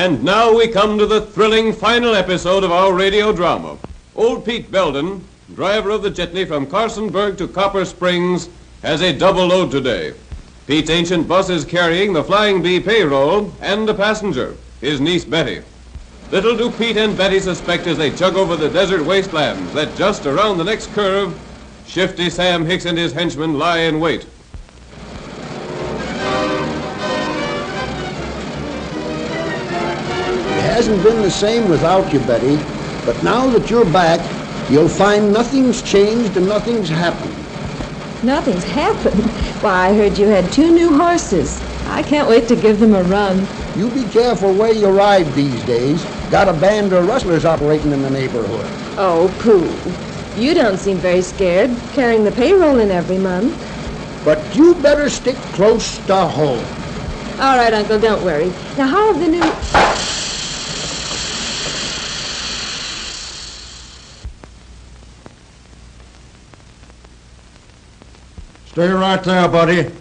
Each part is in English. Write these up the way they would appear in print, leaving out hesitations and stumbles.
And now we come to the thrilling final episode of our radio drama. Old Pete Belden, driver of the jitney from Carsonburg to Copper Springs, has a double load today. Pete's ancient bus is carrying the Flying Bee payroll and a passenger, his niece Betty. Little do Pete and Betty suspect as they chug over the desert wastelands that just around the next curve, Shifty Sam Hicks and his henchmen lie in wait. It hasn't been the same without you, Betty, but now that you're back, you'll find nothing's changed and nothing's happened. Nothing's happened? Why, I heard you had 2 new horses. I can't wait to give them a run. You be careful where you ride these days. Got a band of rustlers operating in the neighborhood. Oh, pooh. You don't seem very scared, carrying the payroll in every month. But you better stick close to home. All right, Uncle, don't worry. Now, how have the new... Stay right there, buddy.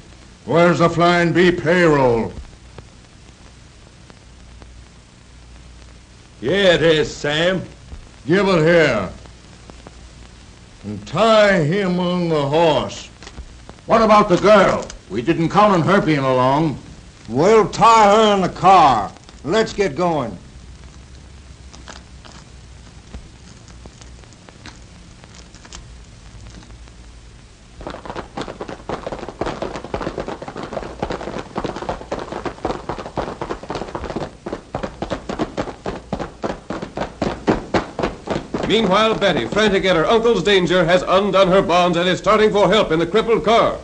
Where's the Flying Bee payroll? Here it is, Sam. Give it here. And tie him on the horse. What about the girl? We didn't count on her being along. We'll tie her in the car. Let's get going. Meanwhile, Betty, frantic at her uncle's danger, has undone her bonds and is starting for help in the crippled car.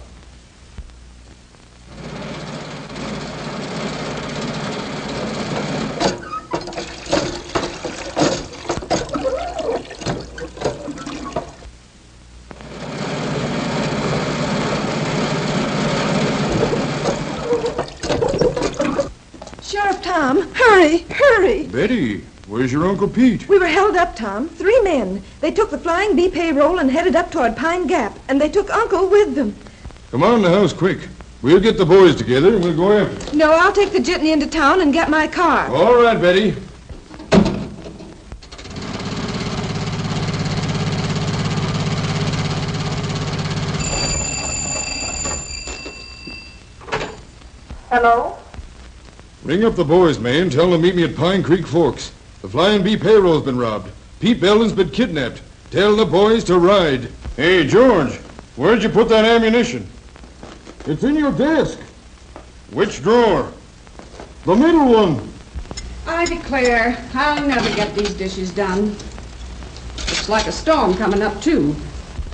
Sheriff Tom, hurry, hurry. Betty, where's your Uncle Pete? We were held up, Tom. 3 men. They took the Flying Bee payroll and headed up toward Pine Gap, and they took Uncle with them. Come on in the house quick. We'll get the boys together and we'll go after them. No, I'll take the jitney into town and get my car. All right, Betty. Hello? Ring up the boys, man. Tell them to meet me at Pine Creek Forks. The Flying Bee payroll's been robbed. Pete Belden's been kidnapped. Tell the boys to ride. Hey, George, where'd you put that ammunition? It's in your desk. Which drawer? The middle one. I declare, I'll never get these dishes done. Looks like a storm coming up, too.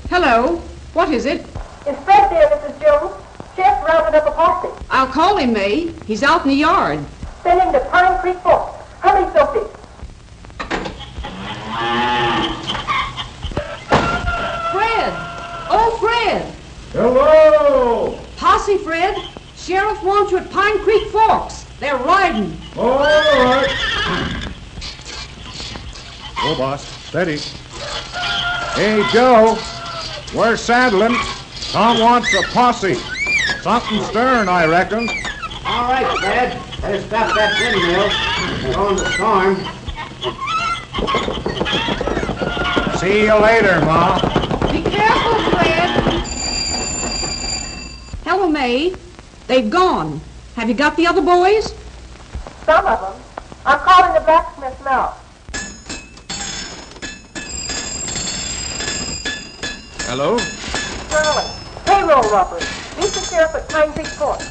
Hello, what is it? Is Fred there, Mrs. Jones? Chef rounded up a posse. I'll call him, May. He's out in the yard. Send him to Pine Creek Forks. Hurry, Sophie. Fred! Oh, Fred! Hello! Posse, Fred. Sheriff wants you at Pine Creek Forks. They're riding. All right. Go, boss. Steady. Hey, Joe. We're saddling. Tom wants a posse. Something stirring, I reckon. All right, Fred. Better stop that windmill. We're on the storm. See you later, Ma. Be careful, Fred. Hello, May. They've gone. Have you got the other boys? Some of them. I'm calling the blacksmith now. Hello? Sterling. Payroll robbery. Meet the sheriff at Pine Creek Forks.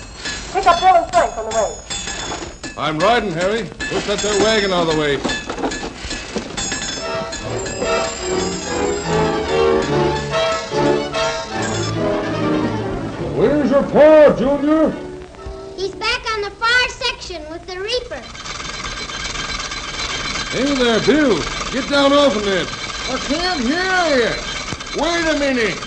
Pick up Bill and Frank on the way. I'm riding, Harry. Push that there wagon out of the way. Where's your pa, Junior? He's back on the far section with the Reaper. Hey there, Bill. Get down off of it. I can't hear you. Wait a minute.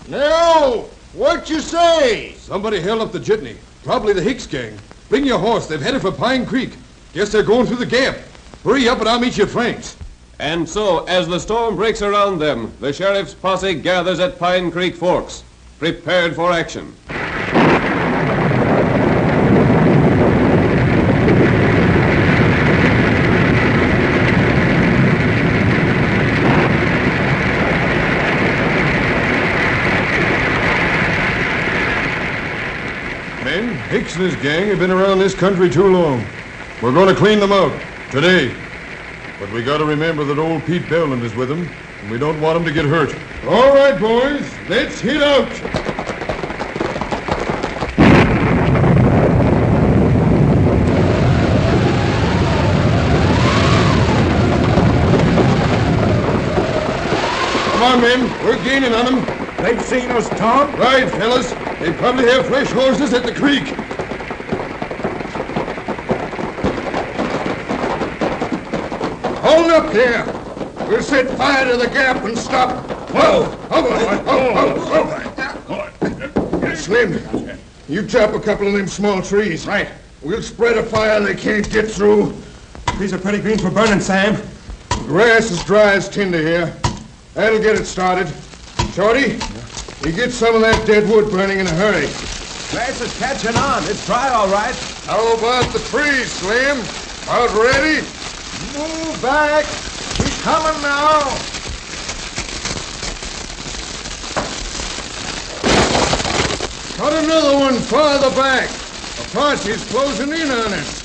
Now, what you say? Somebody held up the jitney. Probably the Hicks gang. Bring your horse. They've headed for Pine Creek. Guess they're going through the gap. Hurry up and I'll meet you at Frank's. And so, as the storm breaks around them, the sheriff's posse gathers at Pine Creek Forks, prepared for action. Men, Hicks and his gang have been around this country too long. We're going to clean them out, today. But we got to remember that old Pete Belden is with them, and we don't want him to get hurt. All right, boys, let's hit out. Come on, men. We're gaining on them. They've seen us, Tom. Right, fellas. They probably have fresh horses at the creek. Hold up there. We'll set fire to the gap and stop. Whoa! Slim, you chop a couple of them small trees. Right. We'll spread a fire they can't get through. These are pretty green for burning, Sam. Grass is dry as tinder here. That'll get it started. Shorty, you get some of that dead wood burning in a hurry. Grass is catching on. It's dry, all right. How about the trees, Slim? About ready? Move back. He's coming now. Cut another one farther back. Apache's closing in on us.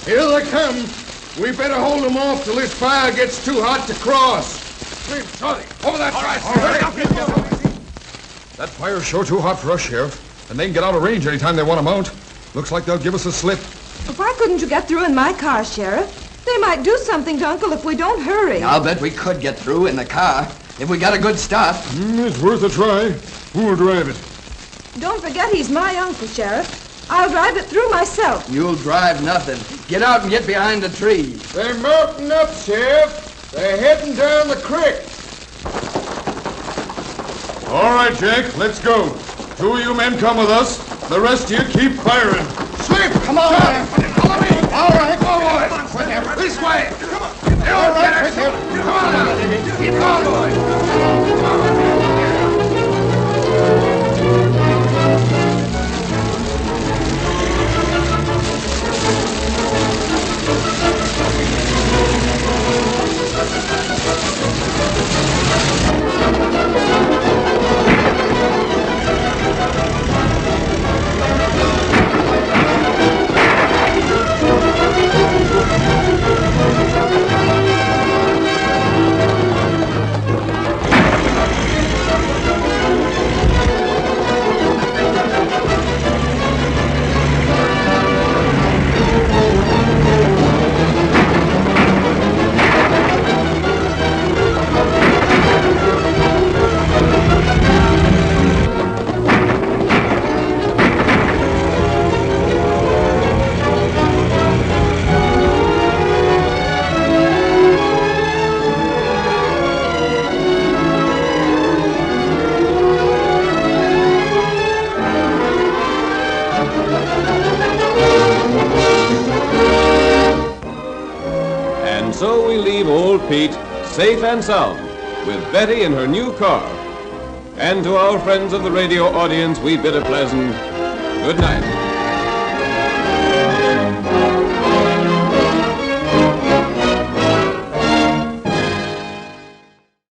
Here they come. We better hold them off till this fire gets too hot to cross. Slim, Shorty, over that side. That fire's sure too hot for us, Sheriff. And they can get out of range anytime they want to mount. Looks like they'll give us a slip. Why couldn't you get through in my car, Sheriff? They might do something to Uncle if we don't hurry. I'll bet we could get through in the car if we got a good start. It's worth a try. Who'll drive it? Don't forget he's my uncle, Sheriff. I'll drive it through myself. You'll drive nothing. Get out and get behind the tree. They're mounting up, Sheriff. They're heading down the creek. All right, Jack, let's go. Two of you men come with us. The rest of you keep firing. Slim, come on. Follow me. All right, forward. This way. Come on. All right, come on. Keep going, boys. So we leave old Pete safe and sound with Betty in her new car. And to our friends of the radio audience, we bid a pleasant good night.